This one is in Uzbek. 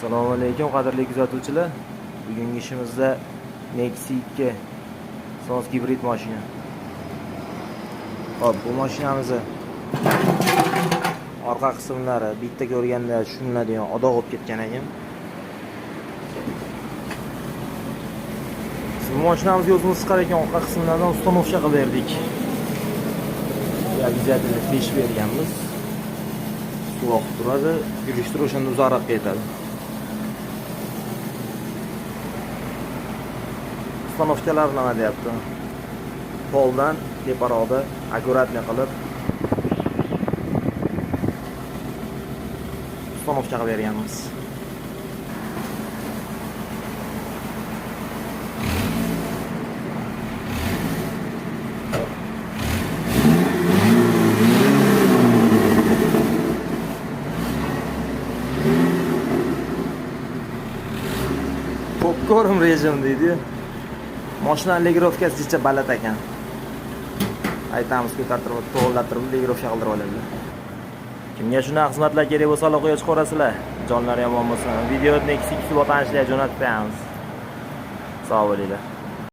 Assalomu alaykum qadrli kuzatuvchilar. Bugungi ishimizda Nexi 2 Soz gibrid mashina. Hop, bu mashinamizni orqa qismlari bitta ko'rganda tushuniladigan odoq bo'lib ketgan ekan. Bu mashinamizga o'zimiz chiqar ekan orqa qismlardan ustanovka qilib berdik. Обязательно pech berganmiz. Suvoq turadi, yurishtir o'shanda uzoqroqqa yetadi. Ustanovkalar nima deyapti? Poldan teparoqda akkuratli qilib ustanovka qilib berganmiz. Popcorn rejim deydi. Mashina allegrovkasigacha baland ekan. Aytamiz ko'tartirib, to'g'rilattirib, allegrovka qildirib oladi. Kimga shunaqa xizmatlar kerak bo'lsa, aloqaga chiqarasizlar. Jonlar yomon bo'lsin. Videoni Nexi 2 ga tanishlar jo'natib qo'yamiz. Sog' bo'linglar.